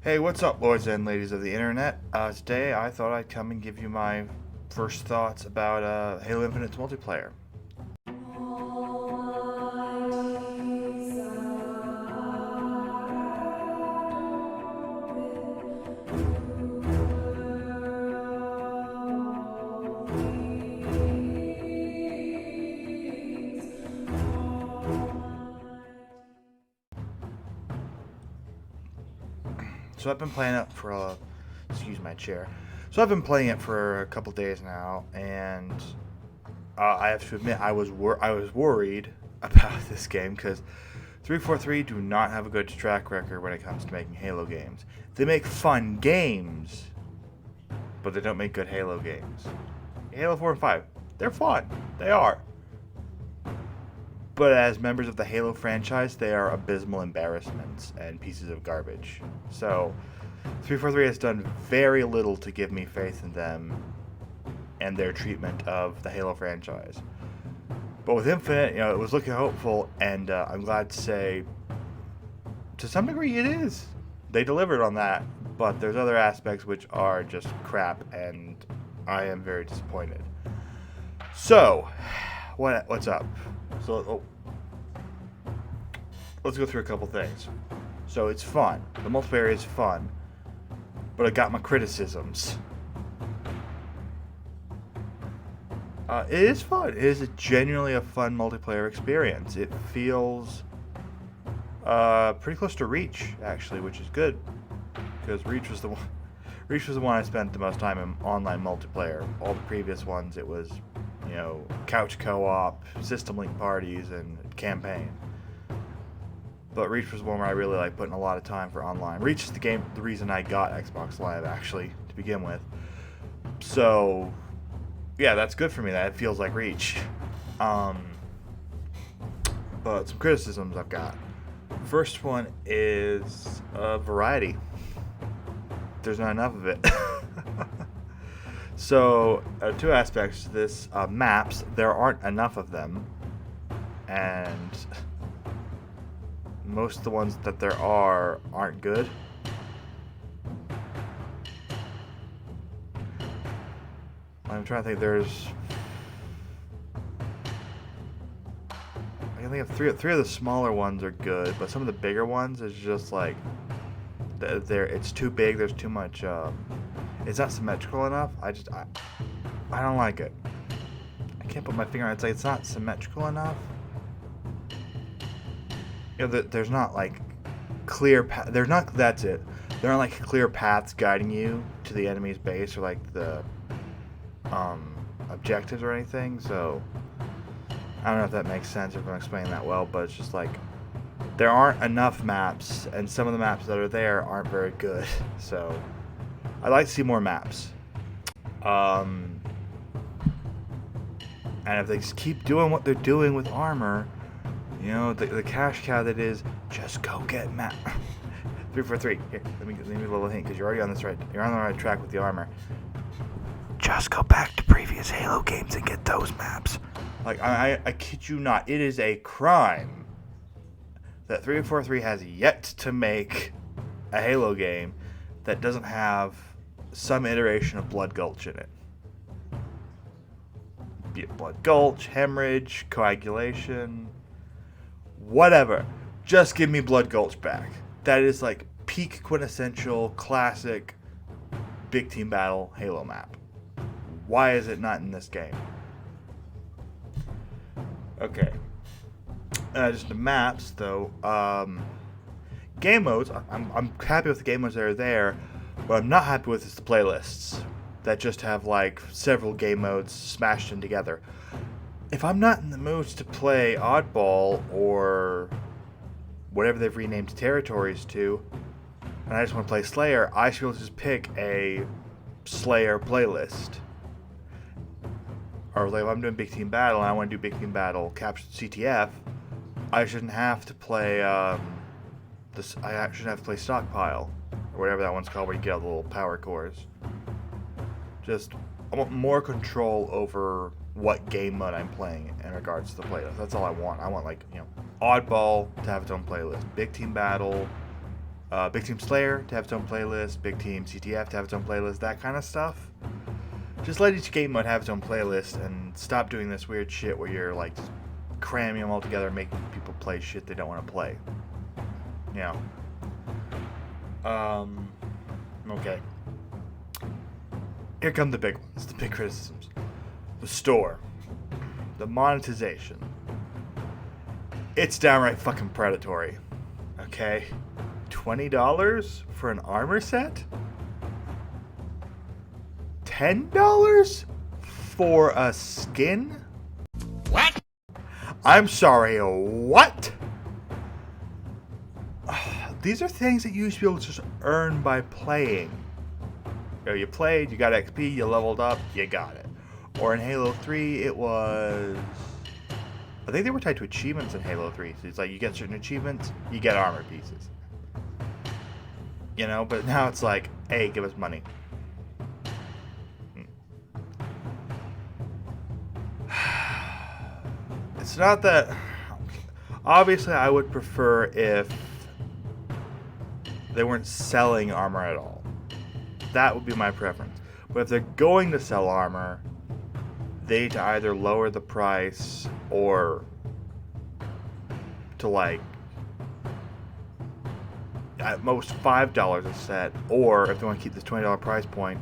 Hey, what's up, lords and ladies of the internet? Today I thought I'd come and give you my first thoughts about Halo Infinite's multiplayer. So I've been playing it for excuse my chair. So I've been playing it for a couple days now, and I have to admit I was worried about this game because 343 do not have a good track record when it comes to making Halo games. They make fun games, but they don't make good Halo games. Halo 4 and 5, they're fun. They are. But as members of the Halo franchise, they are abysmal embarrassments and pieces of garbage. So, 343 has done very little to give me faith in them and their treatment of the Halo franchise. But with Infinite, it was looking hopeful, and I'm glad to say, to some degree, it is. They delivered on that, but there's other aspects which are just crap, and I am very disappointed. So, what's up? So, let's go through a couple things. So it's fun. The multiplayer is fun, but I got my criticisms. It is fun. It is genuinely a fun multiplayer experience. It feels pretty close to Reach, actually, which is good, because Reach was the one. Reach was the one I spent the most time in online multiplayer. All the previous ones, it was couch co-op, system link parties, and campaign. But Reach was one where I really like putting a lot of time for online. Reach is the reason I got Xbox Live, actually, to begin with. So, yeah, that's good for me. That feels like Reach. But some criticisms I've got. First one is variety. There's not enough of it. So, two aspects to this. Maps, there aren't enough of them. And most of the ones that there aren't good. I'm trying to think. I can think of three of the smaller ones are good, but some of the bigger ones is just like it's too big. There's too much. It's not symmetrical enough. I don't like it. I can't put my finger on it. It's not symmetrical enough. There's not like clear path. There's not. That's it. There aren't like clear paths guiding you to the enemy's base or like the objectives or anything. So I don't know if that makes sense if I'm explaining that well, but it's just like there aren't enough maps, and some of the maps that are there aren't very good. So I'd like to see more maps. And if they just keep doing what they're doing with armor, the cash cow that is, just go get map. 343. Here, let me give you a little hint, because you're already on You're on the right track with the armor. Just go back to previous Halo games and get those maps. Like I kid you not, it is a crime that 343 has yet to make a Halo game that doesn't have some iteration of Blood Gulch in it. Be it Blood Gulch, hemorrhage, coagulation, whatever. Just give me Blood Gulch back. That is like peak quintessential classic big team battle Halo map. Why is it not in this game? Okay. Just the maps, though. Game modes, I'm happy with the game modes that are there. What I'm not happy with is the playlists that just have like several game modes smashed in together. If I'm not in the mood to play Oddball or whatever they've renamed territories to, and I just want to play Slayer, I should just pick a Slayer playlist. Or like if I'm doing Big Team Battle and I want to do Big Team Battle Captured CTF, I shouldn't have to play I shouldn't have to play Stockpile or whatever that one's called, where you get all the little power cores. Just I want more control over what game mode I'm playing in regards to the playlist. That's all I want. I want Oddball to have its own playlist. Big Team Battle, Big Team Slayer to have its own playlist, Big Team CTF to have its own playlist, that kind of stuff. Just let each game mode have its own playlist and stop doing this weird shit where you're like just cramming them all together and making people play shit they don't want to play. Yeah. Okay. Here come the big ones, the big criticisms. The store. The monetization. It's downright fucking predatory. Okay? $20 for an armor set? $10 for a skin? What? I'm sorry, what? These are things that you used to be able to just earn by playing. You played, you got XP, you leveled up, you got it. Or in Halo 3, it was... I think they were tied to achievements in Halo 3. So it's like you get certain achievements, you get armor pieces. You know, but now it's like, hey, give us money. It's not that... Obviously, I would prefer if they weren't selling armor at all. That would be my preference. But if they're going to sell armor, they need to either lower the price or to like at most $5 a set, or if they want to keep this $20 price point,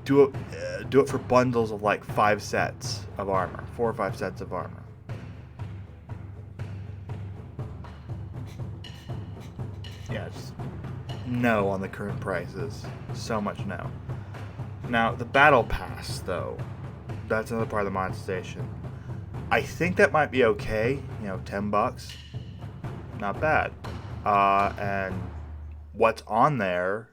do it for bundles of like 5 sets of armor, 4 or 5 sets of armor. Yeah, just no on the current prices. So much no. Now the battle pass though, that's another part of the monetization. I think that might be okay. You know, $10, not bad. And what's on there?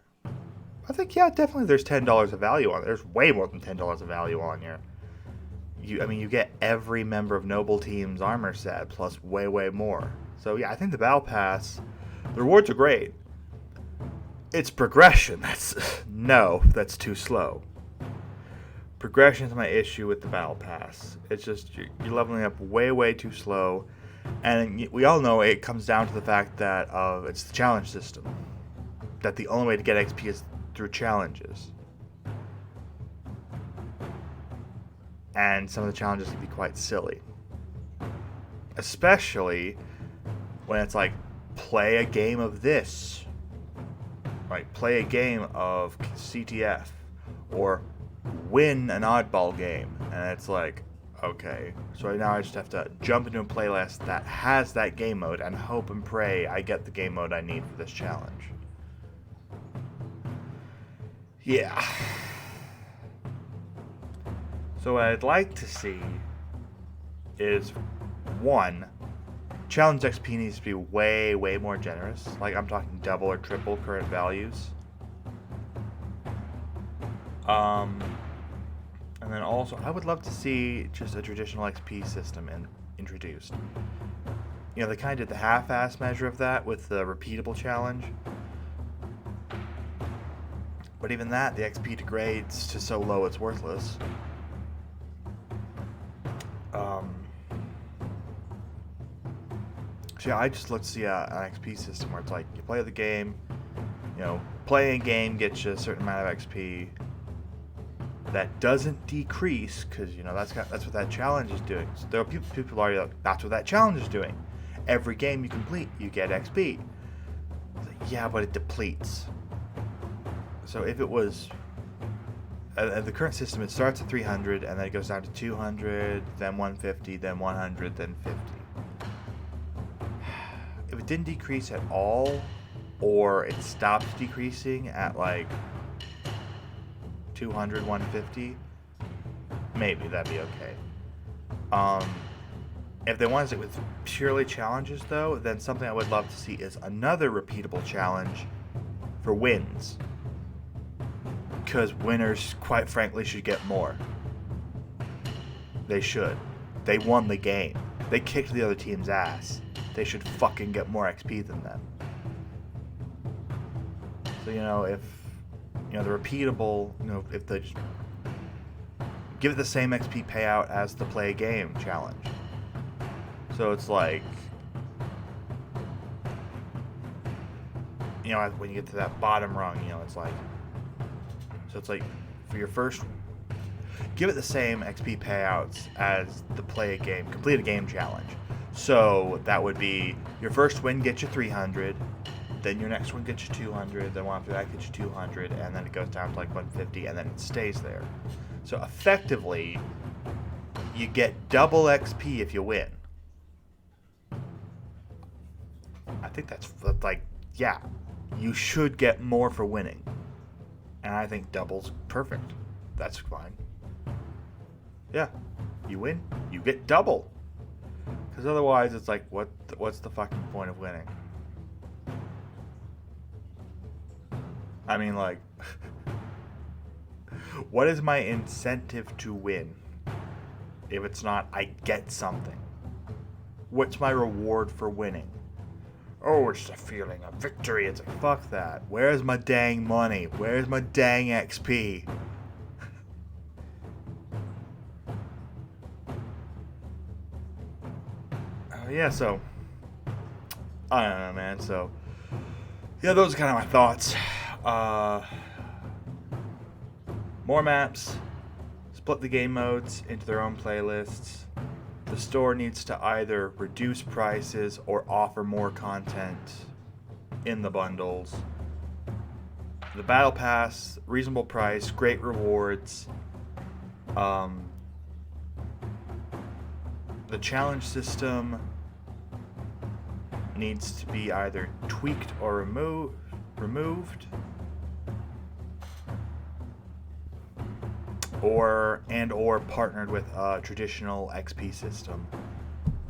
I think yeah, definitely. There's $10 of value on it. There's way more than $10 of value on here. You get every member of Noble Team's armor set plus way more. So yeah, I think the battle pass, the rewards are great. It's progression. That's too slow. Progression is my issue with the battle pass. It's just you're leveling up way too slow, and we all know it comes down to the fact that it's the challenge system. That the only way to get XP is through challenges, and some of the challenges can be quite silly, especially when it's like play a game of this, like play a game of CTF, or win an oddball game, and it's like, okay, so now I just have to jump into a playlist that has that game mode and hope and pray I get the game mode I need for this challenge. Yeah. So what I'd like to see is, one, challenge XP needs to be way more generous. Like I'm talking double or triple current values. And then also, I would love to see just a traditional XP system introduced. You know, they kind of did the half-ass measure of that with the repeatable challenge. But even that, the XP degrades to so low it's worthless. So yeah, I just look to see an XP system where it's like, you play the game, you know, playing a game gets you a certain amount of XP. That doesn't decrease, because you know that's what that challenge is doing. So there are people argue like, that's what that challenge is doing. Every game you complete, you get XP. Like, yeah, but it depletes. So if it was the current system, it starts at 300 and then it goes down to 200, then 150, then 100, then 50. If it didn't decrease at all, or it stopped decreasing at like 200, 150, maybe that'd be okay. If they want to stick with purely challenges though, then something I would love to see is another repeatable challenge for wins. Because winners, quite frankly, should get more. They should. They won the game. They kicked the other team's ass. They should fucking get more XP than them. So, you know, if the repeatable, if they just give it the same XP payout as the play a game challenge. So it's like, you know, when you get to that bottom rung, you know, it's like, so it's like for your first, give it the same XP payouts as the complete a game challenge. So that would be your first win gets you 300, then your next one gets you 200, then one after that gets you 200, and then it goes down to like 150, and then it stays there. So effectively, you get double XP if you win. I think that's like, yeah, you should get more for winning. And I think double's perfect. That's fine. Yeah, you win, you get double. Because otherwise, it's like, what's the fucking point of winning? I mean, like, what is my incentive to win if it's not I get something? What's my reward for winning? Oh, it's the feeling of victory. It's like, fuck that. Where's my dang money? Where's my dang XP? Yeah, so I don't know, man. So yeah, those are kind of my thoughts. More maps, split the game modes into their own playlists. The store needs to either reduce prices or offer more content in the bundles. The battle pass, reasonable price, great rewards. The challenge system needs to be either tweaked or removed, or partnered with a traditional XP system.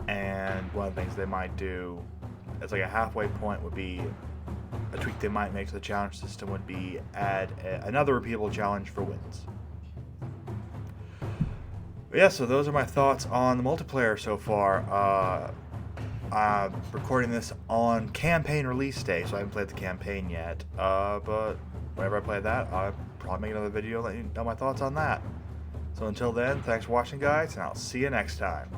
And one of the things they might do as like a halfway point would be a tweak they might make to the challenge system would be add another repeatable challenge for wins. But yeah, so those are my thoughts on the multiplayer so far. I'm recording this on campaign release day, so I haven't played the campaign yet. But whenever I play that, I'll probably make another video letting you know my thoughts on that. So until then, thanks for watching, guys, and I'll see you next time.